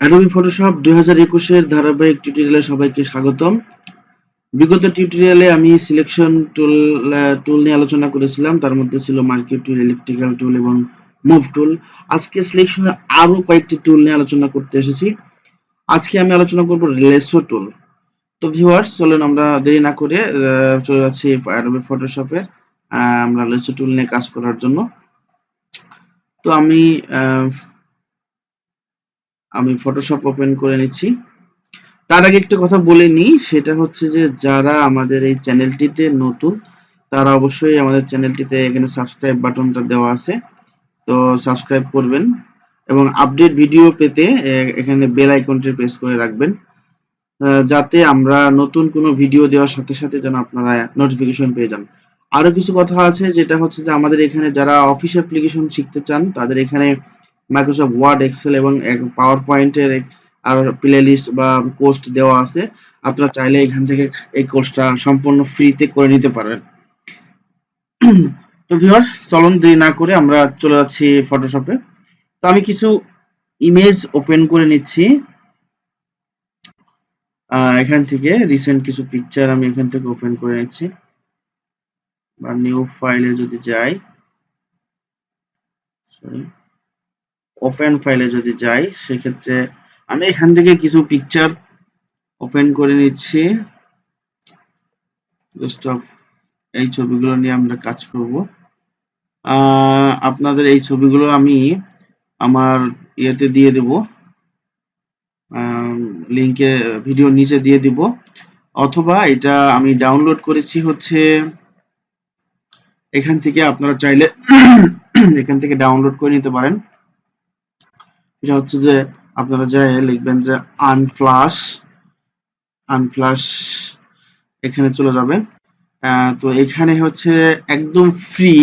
Adobe Photoshop 2021 এর ধারাবাহিক টিউটোরিয়ালে সবাইকে স্বাগতম। বিগত টিউটোরিয়ালে আমি সিলেকশন টুল নিয়ে আলোচনা করেছিলাম। তার মধ্যে ছিল মার্কিউ টুল, ইলেকট্রিক্যাল টুল এবং মুভ টুল। আজকে সিলেকশনের আরো কয়েকটি টুল নিয়ে আলোচনা করতে এসেছি। আজকে আমি আলোচনা করব লেসো টুল। তো ভিউয়ার্স, চলুন আমরা দেরি না করে চলে যাচ্ছি Adobe Photoshop এর আমরা লেসো টুল নিয়ে কাজ করার জন্য। তো আমি ফটোশপ ওপেন করে নিচ্ছি। তার আগে একটা কথা বলে নিই, সেটা হচ্ছে যে যারা আমাদের এই চ্যানেলটিতে নতুন তারা অবশ্যই আমাদের চ্যানেলটিতে এখানে সাবস্ক্রাইব বাটনটা দেওয়া আছে, তো সাবস্ক্রাইব করবেন এবং আপডেট ভিডিও পেতে এখানে বেল আইকনটি প্রেস করে রাখবেন, যাতে আমরা নতুন কোনো ভিডিও দেওয়ার সাথে সাথে যেন আপনারা নোটিফিকেশন পেয়ে যান। আরো কিছু কথা আছে, যেটা হচ্ছে যে আমাদের এখানে যারা অফিস অ্যাপ্লিকেশন শিখতে চান তাদের এখানে মাইক্রোসফট ওয়ার্ড, এক্সেল এবং পাওয়ার পয়েন্টের আর প্লে লিস্ট বা কোর্স দেওয়া আছে। আপনারা চাইলে এখান থেকে এই কোর্সটা সম্পূর্ণ ফ্রিতে করে নিতে পারবেন। তো ভিউয়ার্স, চলুন দেরি না করে আমরা চলে যাচ্ছি ফটোশপে। তো আমি কিছু ইমেজ ওপেন করে নিচ্ছি। এখান থেকে রিসেন্ট কিছু পিকচার আমি এখান থেকে ওপেন করে নিচ্ছি, বা নিউ ফাইলে যদি যাই, ওপেন ফাইলে যদি যাই, সেক্ষেত্রে আমি এখান থেকে কিছু পিকচার ওপেন করে নিচ্ছি। এই ছবিগুলো নিয়ে আমরা কাজ করব। আপনাদের এই ছবিগুলো আমি আমার ইয়েতে দিয়ে দেব, লিংকে ভিডিওর নিচে দিয়ে দিব, অথবা এটা আমি ডাউনলোড করেছি হচ্ছে এখান থেকে, আপনারা চাইলে এখান থেকে ডাউনলোড করে নিতে পারেন। এটা হচ্ছে যে আপনারা যাই লিখবেন যে আনফ্লাশ এখানে চলে যাবেন। তো এখানে হচ্ছে একদম ফ্রি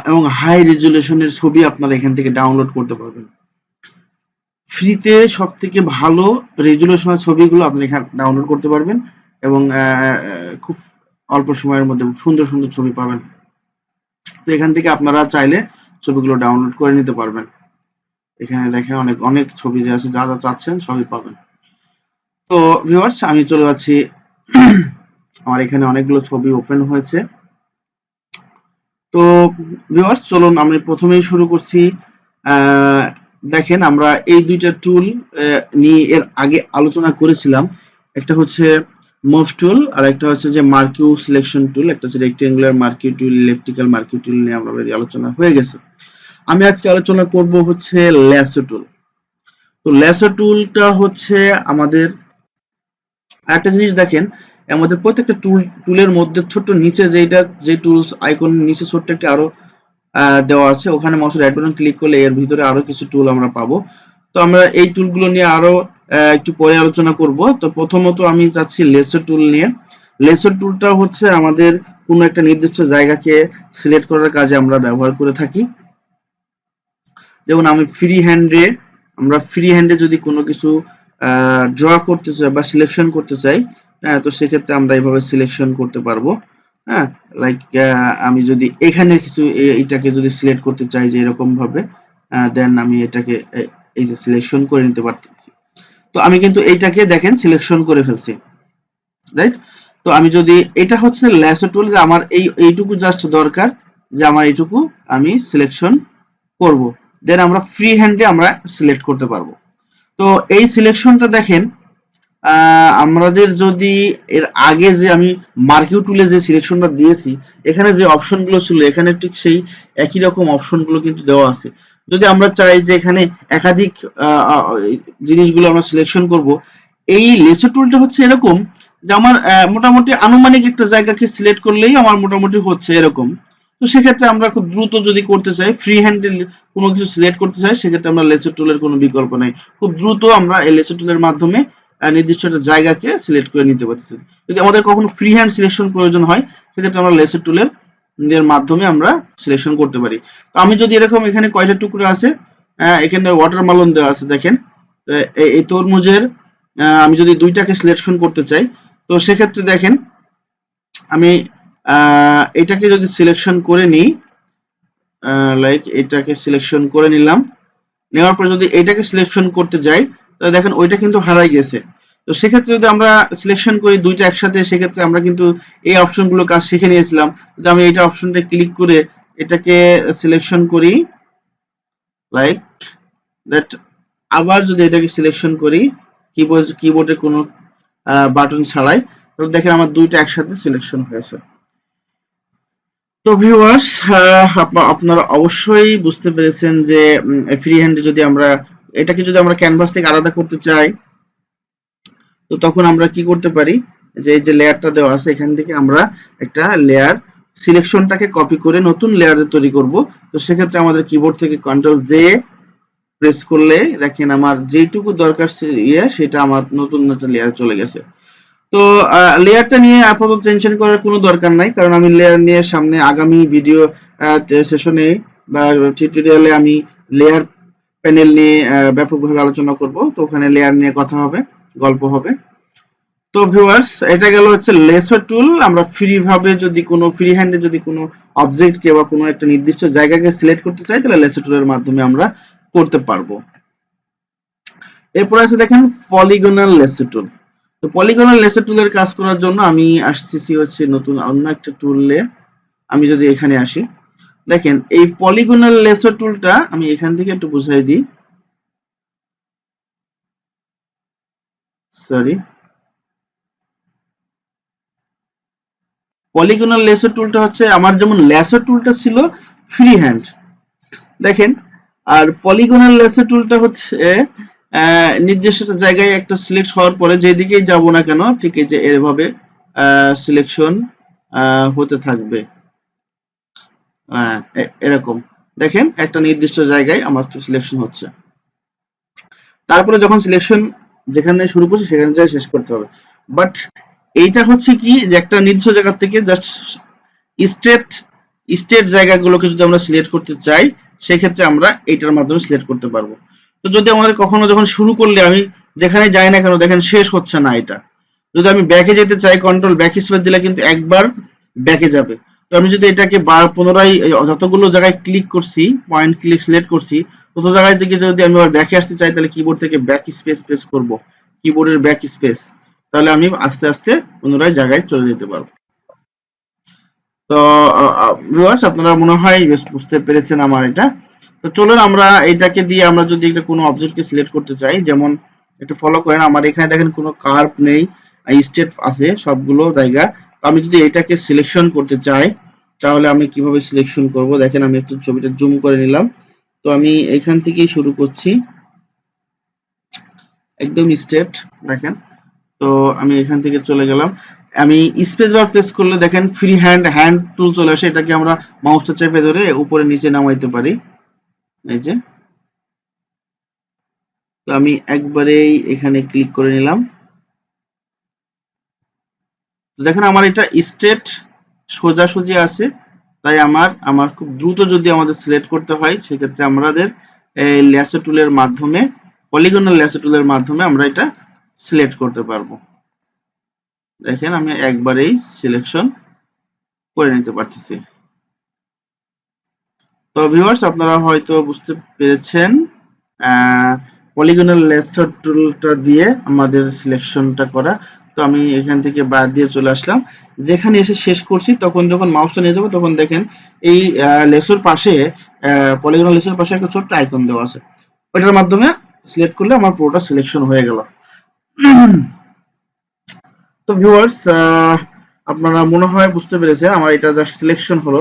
এবং হাই রেজুলেশনের ছবি আপনারা এখান থেকে ডাউনলোড করতে পারবেন। ফ্রিতে সব থেকে ভালো রেজুলেশনের ছবিগুলো আপনি এখানে ডাউনলোড করতে পারবেন এবং খুব অল্প সময়ের মধ্যে সুন্দর সুন্দর ছবি পাবেন। তো এখান থেকে আপনারা চাইলে ছবিগুলো ডাউনলোড করে নিতে পারবেন। এখানে দেখেন অনেক ছবি যে আছে, যা যা চাচ্ছেন সবই পাবেন। তো ভিউয়ার্স, আমি চলে যাচ্ছি, আমার এখানে অনেকগুলো ছবি ওপেন হয়েছে। তো ভিউয়ার্স, চলুন আমি প্রথমেই শুরু করছি। দেখেন, আমরা এই দুইটা টুল নিয়ে এর আগে আলোচনা করেছিলাম। একটা হচ্ছে মুভ টুল আর একটা হচ্ছে যে মার্কিউ সিলেকশন টুল। একটা হচ্ছে রেক্টেঙ্গুলার মার্কিউ টুল, ইলেকট্রিক্যাল মার্কিউ টুল নিয়ে আমরা আলোচনা হয়ে গেছে। আমি আজকে আলোচনা করব হচ্ছে লেসো টুল। তো লেসো টুলটা হচ্ছে আমাদের একটা জিনিস দেখেন, আমাদের প্রত্যেকটা টুলের মধ্যে ছোট্ট নিচে যে টুলস আইকন নিচে ছোট্ট একটা আরো দেওয়া আছে, ওখানে মাউসের রাইট বাটন ক্লিক করলে এর ভিতরে আরো কিছু টুল আমরা পাবো। তো আমরা এই টুলগুলো নিয়ে আরো একটু পরে আলোচনা করব। তো প্রথমত আমি যাচ্ছি লেসো টুল নিয়ে। লেসো টুলটা হচ্ছে আমাদের কোনো একটা নির্দিষ্ট জায়গাকে সিলেক্ট করার কাজে আমরা ব্যবহার করে থাকি। যেমন আমরা ফ্রি হ্যান্ডে যদি কোনো কিছু ড্র করতে চাই বা সিলেকশন করতে চাই, তো সেক্ষেত্রে আমরা এইভাবে সিলেকশন করতে পারবো। হ্যাঁ, লাইক আমি যদি এখানে কিছু এইটাকে যদি সিলেক্ট করতে চাই যে এরকম ভাবে, দেন আমি এটাকে এই যে সিলেকশন করে নিতে পারতেছি। তো আমি কিন্তু এইটাকে দেখেন সিলেকশন করে ফেলছি, রাইট? তো আমি যদি, এটা হচ্ছে ল্যাসো টুল, যে আমার এইটুকু জাস্ট দরকার, যে আমার এইটুকু আমি সিলেকশন করব, দেন আমরা ফ্রি হ্যান্ডে আমরা সিলেক্ট করতে পারবো। তো এই সিলেকশনটা দেখেন, আমাদের যদি এর আগে যে আমি মার্কিউ টুলে যে সিলেকশনটা দিয়েছি, এখানে যে অপশনগুলো ছিল এখানে ঠিক সেই একই রকম অপশনগুলো কিন্তু দেওয়া আছে। যদি আমরা চাই যে এখানে একাধিক জিনিসগুলো আমরা সিলেকশন করব, এই লেসো টুলটা হচ্ছে এরকম যে আমার মোটামুটি আনুমানিক একটা জায়গাকে সিলেক্ট করলেই আমার মোটামুটি হচ্ছে এরকম। তো সেক্ষেত্রে আমরা খুব দ্রুত যদি করতে চাই, ফ্রি হ্যান্ডে কোনো কিছু সিলেক্ট করতে চাই, সেক্ষেত্রে আমরা লেসো টুলের কোনো বিকল্প নাই, খুব দ্রুত আমরা এই লেসো টুলের মাধ্যমে নির্দিষ্ট একটা জায়গাকে সিলেক্ট করে নিতে পারতেছি। যদি আমাদের কখনো ফ্রি হ্যান্ড সিলেকশন প্রয়োজন হয়, সেক্ষেত্রে আমরা লেসো টুলের মাধ্যমে আমরা সিলেকশন করতে পারি। তো আমি যদি এরকম, এখানে কয়টা টুকরো আছে, এখানে ওয়াটারমেলন দেওয়া আছে দেখেন, এই তরমুজের আমি যদি দুইটাকে সিলেকশন করতে চাই, তো সেক্ষেত্রে দেখেন আমি এটাকে যদি সিলেকশন করে নিই, লাইক এটাকে সিলেকশন করে নিলাম, নেওয়ার পর যদি এইটাকে সিলেকশন করতে যাই তাহলে দেখেন ওইটা কিন্তু হারাই গেছে। তো সেক্ষেত্রে যদি আমরা সিলেকশন করি দুইটা একসাথে, সেক্ষেত্রে আমরা কিন্তু এই অপশনগুলো কাজ শিখে নিয়েছিলাম। যদি আমি এইটা অপশনটা ক্লিক করে এটাকে সিলেকশন করি লাইক দ্যাট, আবার যদি এটাকে সিলেকশন করি কিবোর্ডে কোনো বাটন ছাড়াই, তাহলে দেখেন আমার দুইটা একসাথে সিলেকশন হয়েছে। তো ভিউয়ার্স, আপনারা অবশ্যই বুঝতে পেরেছেন যে ফ্রি হ্যান্ডে যদি আমরা এটাকে যদি আমরা ক্যানভাস থেকে আলাদা করতে চাই, তো তখন আমরা কি করতে পারি, যে এই যে লেয়ারটা দেওয়া আছে এখান থেকে আমরা একটা লেয়ার সিলেকশনটাকে কপি করে নতুন লেয়ারে তৈরি করব। তো সেক্ষেত্রে আমাদের কিবোর্ড থেকে কন্ট্রোল জে প্রেস করলে দেখেন আমার যেটুকু দরকার সেটা আমার নতুন একটা লেয়ার চলে গেছে। তো লেয়ারটা নিয়ে আপাতত টেনশন করার কোনো দরকার নাই, কারণ আমি লেয়ার নিয়ে সামনে আগামী ভিডিও সেশনে বা টিউটোরিয়ালে আমি লেয়ার প্যানেল নিয়ে ব্যাপকভাবে আলোচনা করব। তো ওখানে লেয়ার নিয়ে কথা হবে, গল্প হবে। তো ভিউয়ার্স, এটা গেল হচ্ছে লেসো টুল। আমরা ফ্রি ভাবে যদি কোনো ফ্রি হ্যান্ডে যদি কোনো অবজেক্টকে বা কোনো একটা নির্দিষ্ট জায়গাকে সিলেক্ট করতে চাই, তাহলে লেসো টুলের মাধ্যমে আমরা করতে পারবো। এরপর আছে দেখেন পলিগনাল লেসো টুল। তো পলিগনাল লেসো টুলের কাজ করার জন্য আমি আসতেছি হচ্ছে নতুন অন্য একটা টুলে। আমি যদি এখানে আসি, দেখেন এই পলিগনাল লেসো টুলটা আমি এখান থেকে একটু বুঝাই দিই। সরি, পলিগনাল লেসো টুলটা হচ্ছে আমার যেমন লেসো টুলটা ছিল ফ্রি হ্যান্ড, দেখেন, আর পলিগনাল লেসো টুলটা হচ্ছে নির্দিষ্ট জায়গায় একটা সিলেক্ট হওয়ার পরে যেদিকেই যাব না কেন ঠিক এই যে এভাবে সিলেকশন হতে থাকবে। এরকম দেখেন একটা নির্দিষ্ট জায়গায় আমার সিলেকশন হচ্ছে, তারপরে যখন সিলেকশন যেখানে শুরু করছি সেখানে যাই শেষ করতে হবে। বাট এইটা হচ্ছে কি যে একটা নির্দিষ্ট জায়গা থেকে জাস্ট স্টেট স্টেট জায়গাগুলোকে যদি আমরা সিলেক্ট করতে চাই, সেই ক্ষেত্রে আমরা এইটার মাধ্যমে সিলেক্ট করতে পারবো। তো যদি আমাদের কখনো যখন শুরু করলে আমি যেখানে যাই না কেন দেখেন শেষ হচ্ছে না এটা, যদি আমি ব্যাকে যেতে চাই কন্ট্রোল ব্যাক স্পেস দিলে কিন্তু একবার ব্যাকে যাবে। তো আমি যদি এটাকে পুনরায় যতগুলো জায়গায় ক্লিক করছি, পয়েন্ট ক্লিক সিলেক্ট করছি, তত জায়গায় থেকে যদি আমি আবার ব্যাকে আসতে চাই তাহলে কিবোর্ড থেকে ব্যাক স্পেস প্রেস করব, কিবোর্ডের ব্যাক স্পেস, তাহলে আমি আস্তে আস্তে পুনরায় জায়গায় চলে যেতে পারবো। তো ভিউয়ার্স, আপনারা মনে হয় বেশ বুঝতে পেরেছেন আমার এটা। তো চলুন আমরা এটাকে দিয়ে আমরা যদি একটা কোনো অবজেক্টকে সিলেক্ট করতে চাই, যেমন একটু ফলো করেন আমার এখানে দেখেন কোনো কার্ভ নেই, স্টেট আছে সবগুলো জায়গা। তো আমি যদি এটাকে সিলেকশন করতে চাই তাহলে আমি কিভাবে সিলেকশন করব, দেখেন আমি একটু ছবিটা জুম করে নিলাম। তো আমি এখান থেকেই শুরু করছি, একদম স্ট্রেট দেখেন। তো আমি এখান থেকে চলে গেলাম, আমি স্পেস বার প্রেস করলে দেখেন ফ্রি হ্যান্ড টুল চলে আসে, এটাকে আমরা মাউসটা চেপে ধরে উপরে নিচে নামাইতে পারি, এই যে। তো আমি একবারেই এখানে ক্লিক করে নিলাম, দেখেন আমার এটা স্ট্রেট সোজাসুজি আছে। তাই আমার খুব দ্রুত যদি আমাদের সিলেক্ট করতে হয় সেক্ষেত্রে আমাদের এই ল্যাসো টুলের মাধ্যমে, পলিগনাল ল্যাসো টুলের মাধ্যমে আমরা এটা সিলেক্ট করতে পারবো। দেখেন আমি একবারেই সিলেকশন করে নিতে পারতেছি। তো ভিউয়ার্স, আপনারা হয়তো বুঝতে পেরেছেন পলিগনাল লেসো টুলটা দিয়ে আমাদের সিলেকশনটা করা। তো আমি এখান থেকে বার দিয়ে চলে আসলাম, যেখানে এসে শেষ করছি তখন যখন মাউসটা নিয়ে যাবো তখন দেখেন এই লেসোর পাশে, পলিগনাল লেসোর পাশে একটা ছোট্ট আইকন দেওয়া আছে, ওইটার মাধ্যমে সিলেক্ট করলে আমার পুরোটা সিলেকশন হয়ে গেল। তো ভিউয়ার্স, আপনারা মনে হয় বুঝতে পেরেছেন আমার এটা জাস্ট সিলেকশন হলো।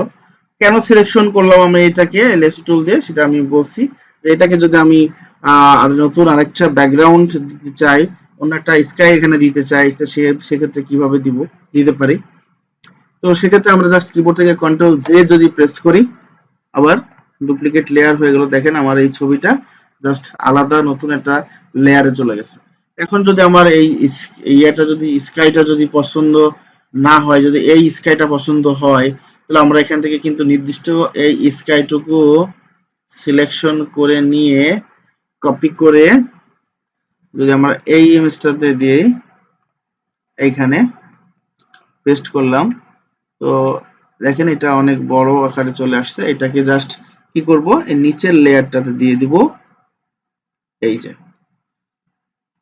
কেন সিলেকশন করলাম আমি এটাকে লেসো টুল দিয়ে সেটা আমি বলছি, যে এটাকে যদি আমি আর নতুন আরেকটা ব্যাকগ্রাউন্ড দিতে চাই, অন্য একটা স্কাই এখানে দিতে চাই, তো সেক্ষেত্রে কিভাবে দিতে পারি। তো সেক্ষেত্রে আমরা জাস্ট কিবোর্ড থেকে কন্ট্রোল জে যদি প্রেস করি, আবার ডুপ্লিকেট লেয়ার হয়ে গেল, দেখেন আমার এই ছবিটা জাস্ট আলাদা নতুন একটা লেয়ারে চলে গেছে। এখন যদি আমার এই ইয়েটা যদি স্কাইটা যদি পছন্দ না হয়, যদি এই স্কাইটা পছন্দ হয়, তাহলে আমরা এখান থেকে কিন্তু নির্দিষ্ট এই স্কাইটুকু সিলেকশন করে নিয়ে কপি করে যদি আমরা এই ইমেজটাতে দিয়ে এইখানে পেস্ট করলাম, তো দেখেন এটা অনেক বড় আকারে চলে আসছে। এটাকে জাস্ট কি করব, এই নিচের লেয়ারটাতে দিয়ে দিব, এই যে,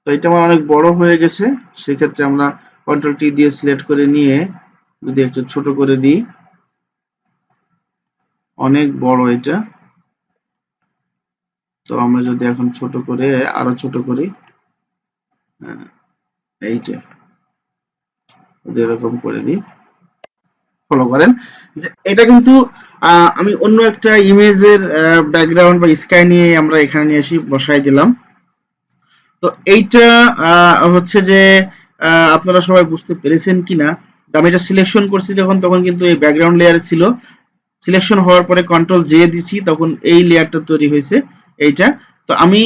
তো এটা আমার অনেক বড় হয়ে গেছে, সেক্ষেত্রে আমরা কন্ট্রোল টি দিয়ে সিলেক্ট করে নিয়ে যদি একটু ছোট করে দিই, অনেক বড় এটা। তো আমরা যদি এখন ছোট করে আরো ছোট করি, এই যে যদি এরকম করে দিই, ফলো করেন যে এটা কিন্তু আমি অন্য একটা ইমেজের ব্যাকগ্রাউন্ড বা স্কাই নিয়ে আমরা এখানে নিয়ে এসে বসাই দিলাম। তো এইটা হচ্ছে যে আপনারা সবাই বুঝতে পেরেছেন কিনা, আমি এটা সিলেকশন করছি তখন কিন্তু এই ব্যাকগ্রাউন্ড লেয়ারে ছিল, সিলেকশন হওয়ার পরে কন্ট্রোল জে দিছি, তখন এই লেয়ারটা তৈরি হয়েছে এইটা। তো আমি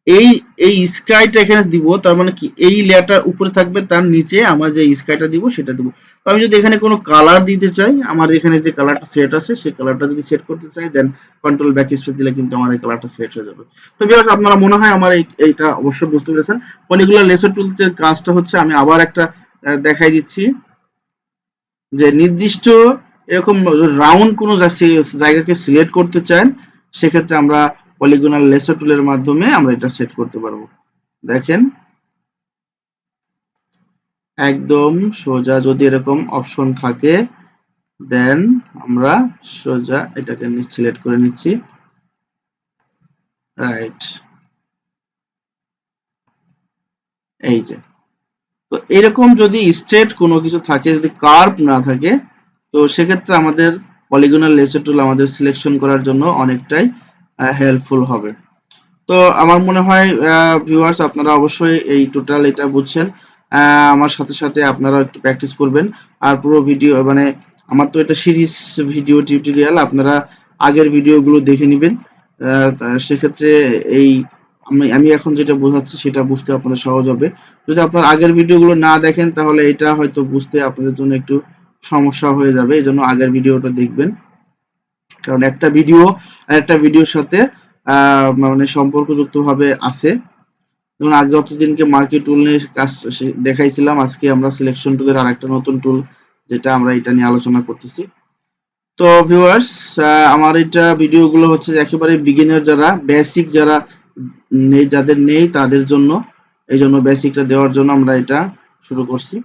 এই এই স্কাইটা এখানে দিব, তার মানে কি এই লেয়ারটার উপরে থাকবে, তার নিচে আমার যে স্কাইটা দিব সেটা দিব। তো আমি যদি এখানে কোনো কালার দিতে চাই, আমার এখানে যে কালারটা সেট আছে সেই কালারটা যদি সেট করতে চাই, দেন কন্ট্রোল ব্যাক স্পেস দিলে কিন্তু আমার এই কালারটা সেট হয়ে যাবে। তো ভিউয়ার্স, আপনারা মনে হয় আমার এইটা অবশ্যই বুঝতে পেরেছেন। পলিগুলার লেসার টুলসের কাজটা হচ্ছে, আমি আবার একটা দেখাই দিচ্ছি, যে নির্দিষ্ট এরকম রাউন্ড কোনো জায়গাকে সিলেক্ট করতে চান, সেক্ষেত্রে আমরা পলিগনাল লেসার টুলের মাধ্যমে আমরা এটা সেট করতে পারবো। দেখেন একদম সোজা যদি এরকম অপশন থাকে, দেন আমরা সোজা এটাকে সিলেক্ট করে নিচ্ছি, রাইট। এই যে, তো এরকম যদি স্ট্রেট কোনো কিছু থাকে, যদি কার্ভ না থাকে, তো সেক্ষেত্রে আমাদের পলিগনাল লেসার টুল আমাদের সিলেকশন করার জন্য অনেকটাই হেল্পফুল হবে। তো আমার মনে হয় ভিউয়ার্স, আপনারা অবশ্যই এই টোটাল এটা বুঝছেন। আমার সাথে সাথে আপনারা একটু প্র্যাকটিস করবেন, আর পুরো ভিডিও মানে আমার তো এটা সিরিজ ভিডিও টিউটোরিয়াল, আপনারা আগের ভিডিওগুলো দেখে নেবেন। সেক্ষেত্রে এই আমি এখন যেটা বোঝাচ্ছি সেটা বুঝতে আপনাদের সহজ হবে। যদি আপনার আগের ভিডিওগুলো না দেখেন, তাহলে এটা হয়তো বুঝতে আপনাদের জন্য একটু সমস্যা হয়ে যাবে, এই জন্য আগের ভিডিওটা দেখবেন, কারণ একটা ভিডিও আর একটা ভিডিওর সাথে মানে সম্পর্কযুক্ত ভাবে আছে। যেমন আগে অতদিনকে মার্কেট টুল নিয়ে কাজ দেখাইছিলাম, আজকে আমরা সিলেকশন টুলের আরেকটা নতুন টুল, যেটা আমরা এটা নিয়ে আলোচনা করতেছি। তো ভিউয়ার্স, আমার এটা ভিডিওগুলো হচ্ছে একেবারে বিগিনার, যারা বেসিক যারা নেই, যাদের নেই তাদের জন্য, এই জন্য বেসিকটা দেওয়ার জন্য আমরা এটা শুরু করছি।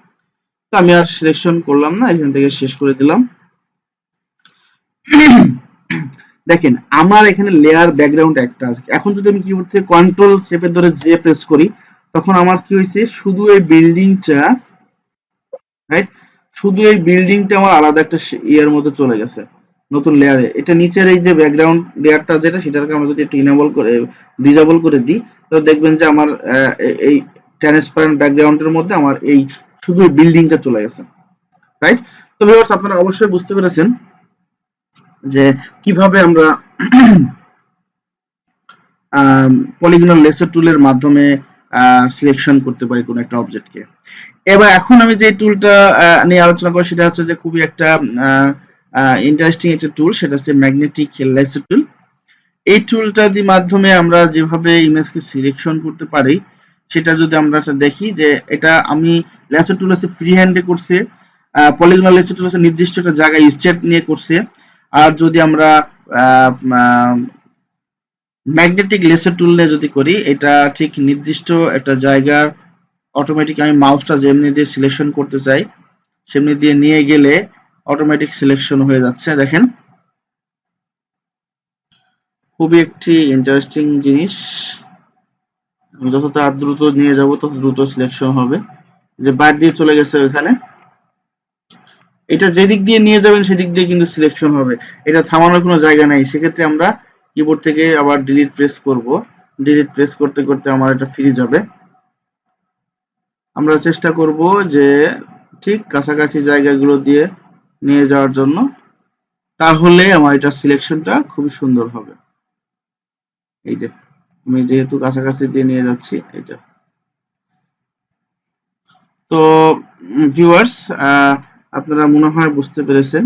তো আমি আর সিলেকশন করলাম না, এখান থেকে শেষ করে দিলাম। দেখেন আমার এখানে লেয়ার ব্যাকগ্রাউন্ড একটা আছে। এখন যদি আমি কিবোর্ড থেকে কন্ট্রোল চেপে ধরে জে প্রেস করি, তখন আমার কি হয়েছে, শুধু এই বিল্ডিংটা, রাইট, শুধু এই বিল্ডিংটা আমার আলাদা একটা ইয়ার মধ্যে চলে গেছে, নতুন লেয়ারে। এটা নিচের এই যে ব্যাকগ্রাউন্ড লেয়ারটা যেটা, সেটাকে আমরা যদি একটু ইনেবল করে ডিসেবল করে দিই, তো দেখবেন যে আমার এই ট্রান্সপারেন্ট ব্যাকগ্রাউন্ডের মধ্যে আমার এই শুধু বিল্ডিংটা চলে গেছে, রাইট। তো ভিউয়ার্স, আপনারা অবশ্যই বুঝতে পেরেছেন যে কিভাবে আমরা পলিগনাল লেসার টুলের মাধ্যমে সিলেকশন করতে পারি কোন একটা অবজেক্টকে। এবার এখন আমি যে টুলটা নিয়ে আলোচনা করব, সেটা হচ্ছে যে খুবই একটা ইন্টারেস্টিং একটা টুল, সেটা হচ্ছে ম্যাগনেটিক লেসার টুল। এই টুলটার মাধ্যমে আমরা যেভাবে ইমেজকে সিলেকশন করতে পারি, সেটা যদি আমরা দেখি, যে এটা আমি লেসার টুল হচ্ছে ফ্রি হ্যান্ডে করছে, পলিগনাল লেসার টুল হচ্ছে নির্দিষ্ট একটা জায়গায় স্টেপ নিয়ে করছে। আর যদি আমরা ম্যাগনেটিক লেসার টুল নিয়ে যদি করি, এটা ঠিক নির্দিষ্ট একটা জায়গার অটোমেটিক, আমি মাউসটা যেমনি দিয়ে সিলেকশন করতে চাই সেমনি দিয়ে নিয়ে গেলে অটোমেটিক সিলেকশন হয়ে যাচ্ছে। দেখেন খুবই একটি ইন্টারেস্টিং জিনিস, যত দ্রুত নিয়ে যাব তত দ্রুত সিলেকশন হবে। যে বাইর দিয়ে চলে গেছে ওইখানে, এটা যেদিক দিয়ে নিয়ে যাবেন সেদিক দিয়ে কিন্তু সিলেকশন হবে, এটা থামানোর কোনো জায়গা নাই। সেক্ষেত্রে আমরা কিবোর্ড থেকে আবার ডিলিট প্রেস করব, ডিলিট প্রেস করতে করতে আমার এটা ফিরে যাবে। আমরা চেষ্টা করব যে ঠিক কাছাকাছি জায়গাগুলো দিয়ে নিয়ে যাওয়ার জন্য, তাহলে আমার এটা সিলেকশনটা খুবই সুন্দর হবে। এই যে আমি যেহেতু কাছাকাছি দিয়ে নিয়ে যাচ্ছি এটা। তো ভিউয়ার্স, আপনারা মনে হয় বুঝতে পেরেছেন।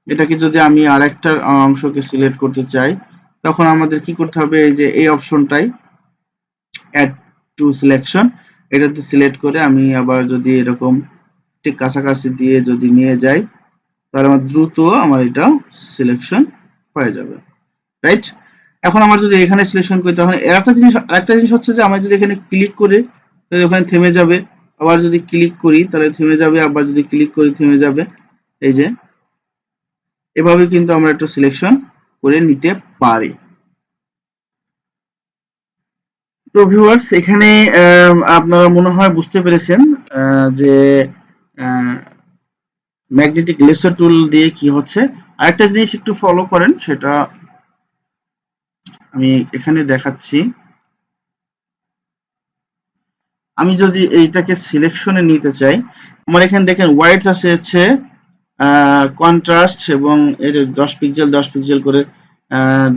এটাকে যদি আমি আরেকটা অংশকে সিলেক্ট করতে চাই, তখন আমাদের কি করতে হবে, এই যে এই অপশনটাই অ্যাড টু সিলেকশন, এটাতে সিলেক্ট করে আমি আবার যদি এরকম ঠিক কাছাকাছি দিয়ে যদি নিয়ে যাই, তাহলে আমার দ্রুত আমার এটা সিলেকশন হয়ে যাবে, রাইট। এখন আমার যদি এখানে সিলেকশন করি তখন আরেকটা জিনিস হচ্ছে যে আমরা যদি এখানে ক্লিক করি তাহলে ওখানে থেমে যাবে, আবার যদি ক্লিক করি তাহলে থেমে যাবে, আবার যদি ক্লিক করি থেমে যাবে। এই যে এভাবে কিন্তু আমরা একটা সিলেকশন করে নিতে পারি। তো ভিউয়ার্স এখানে আপনারা মনে হয় বুঝতে পেরেছেন যে ম্যাগনেটিক লেসার টুল দিয়ে কি হচ্ছে। আরেকটা জিনিস একটু ফলো করেন, সেটা আমি এখানে দেখাচ্ছি। আমি যদি এইটাকে সিলেকশনে নিতে চাই, আমার এখানে দেখেন হোয়াইট আছে হচ্ছে কন্ট্রাস্ট এবং এর 10 পিক্সেল 10 পিক্সেল করে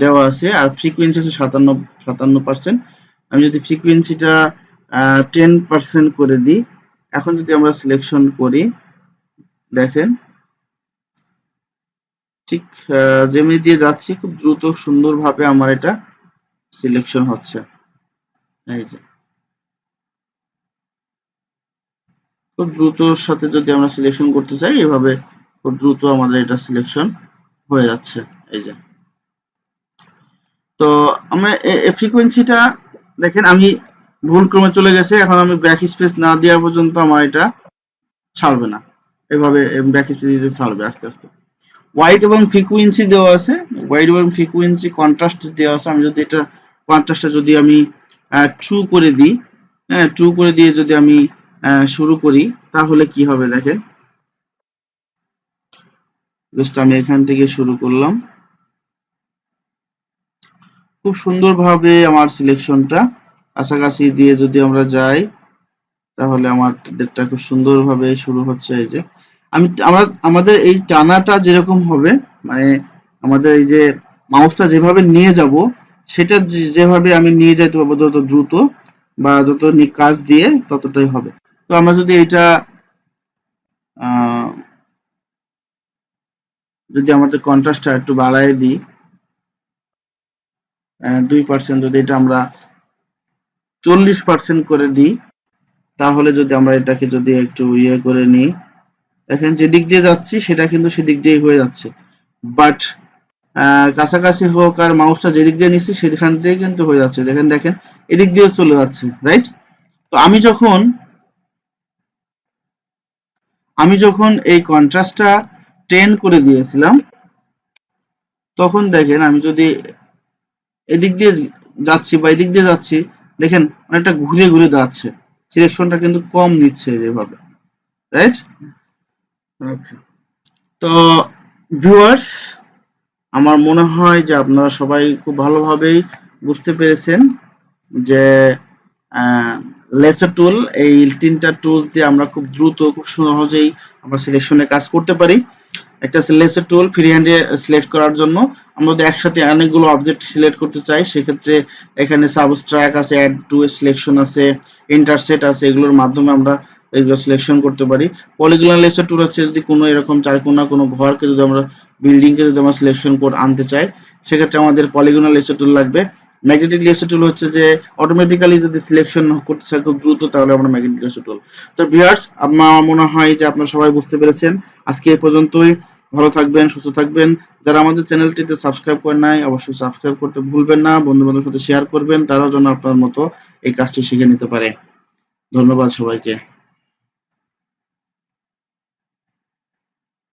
দেওয়া আছে, আর ফ্রিকোয়েন্সি আছে 57%। আমি যদি ফ্রিকোয়েন্সিটা 10% করে দিই, এখন যদি আমরা সিলেকশন করি দেখেন ঠিক যেমনি দিয়ে যাচ্ছি খুব দ্রুত সুন্দরভাবে আমার এটা সিলেকশন হচ্ছে। এই যে খুব দ্রুত সাথে যদি আমরা সিলেকশন করতে চাই এভাবে খুব দ্রুত আমাদের এটা সিলেকশন হয়ে যাচ্ছে। এই যে তো আমরা ফ্রিকোয়েন্সিটা দেখেন আমি ভুল ক্রমে চলে গেছে, এখন আমি ব্যাক স্পেস না দেওয়া পর্যন্ত আমার এটা ছাড়বে না, এভাবে ব্যাক স্পেস দিতে ছাড়বে আস্তে আস্তে। হোয়াইট এবং ফ্রিকোয়েন্সি দেওয়া আছে, হোয়াইট এবং ফ্রিকোয়েন্সি কন্ট্রাস্ট দেওয়া আছে। আমি যদি এটা কন্ট্রাস্টটা যদি আমি ট্রু করে দিই, হ্যাঁ ট্রু করে দিয়ে যদি আমি শুরু করি তাহলে কি হবে দেখেন। জাস্ট আমি এখান থেকে শুরু করলাম, খুব সুন্দরভাবে আমার সিলেকশনটা কাছাকাছি দিয়ে যদি আমরা যাই তাহলে আমাদেরটা খুব সুন্দরভাবে শুরু হচ্ছে। এই যে আমাদের এই টানাটা যেরকম হবে, মানে আমাদের এই যে মাউসটা যেভাবে নিয়ে যাব সেটা যেভাবে আমি নিয়ে যাইতে পারবো যত দ্রুত বা যত কাজ দিয়ে ততটাই হবে। তো আমরা যদি এটা যদি আমাদের কন্ট্রাস্টটা একটু বাড়ায় দিই 2%, যদি এটা আমরা 40% করে দিই তাহলে যদি আমরা এটাকে যদি একটু ইয়ে করে নিই, দেখেন যে দিক দিয়ে যাচ্ছি সেটা কিন্তু সেদিক দিয়েই হয়ে যাচ্ছে, বাট কাছাকাছি হোক আর মাউসটা যেদিক দিয়ে নিচ্ছি সেখান দিয়ে কিন্তু হয়ে যাচ্ছে। দেখেন দেখেন এদিক দিয়েও চলে যাচ্ছে, রাইট? তো আমি যখন এই কন্ট্রাস্টটা 10 করে দিয়েছিলাম তখন দেখেন আমি যদি এদিক দিয়ে যাচ্ছি বা এদিক দিয়ে যাচ্ছি দেখেন অনেকটা ঘুরে ঘুরে যাচ্ছে, সিলেকশনটা কিন্তু কম নিচ্ছে যেভাবে, রাইট? ওকে, তো ভিউয়ার্স আমার মনে হয় যে আপনারা সবাই খুব ভালোভাবেই বুঝতে পেরেছেন যে লেসো টুল, এই তিনটা টুল দিয়ে আমরা খুব দ্রুত খুব সহজেই আমরা সিলেকশনে কাজ করতে পারি। একটা আছে লেসো টুল ফ্রি হ্যান্ডে সিলেক্ট করার জন্য, আমরা যদি একসাথে অনেকগুলো অবজেক্ট সিলেক্ট করতে চাই সেক্ষেত্রে এখানে সাবস্ট্রাক্ট আছে, অ্যাড টু সিলেকশন আছে, ইন্টারসেট আছে, এগুলোর মাধ্যমে আমরা এগুলো সিলেকশন করতে পারি। পলিগনাল লেসো টুল হচ্ছে যদি কোনো এরকম চারকোনা কোনো ঘরকে যদি আমরা বিল্ডিংকে যদি আমরা সিলেকশন কোড আনতে চাই সেক্ষেত্রে আমাদের পলিগনাল লেসো টুল লাগবে। ম্যাগনেটিক লেসো টুল হচ্ছে যে অটোমেটিক্যালি যদি সিলেকশন করতে চাই খুব দ্রুত তাহলে আমরা ম্যাগনেটিক লেসো টুল। তো ভিউয়ার্স আমার মনে হয় যে আপনারা সবাই বুঝতে পেরেছেন। আজকে এই পর্যন্তই, ভালো থাকবেন, সুস্থ থাকবেন। যারা আমাদের চ্যানেলটিতে সাবস্ক্রাইব করেন নাই অবশ্যই সাবস্ক্রাইব করতে ভুলবেন না, বন্ধু বান্ধবের সাথে শেয়ার করবেন, তারাও যেন আপনার মতো এই কাজটি শিখে নিতে পারে। ধন্যবাদ সবাইকে।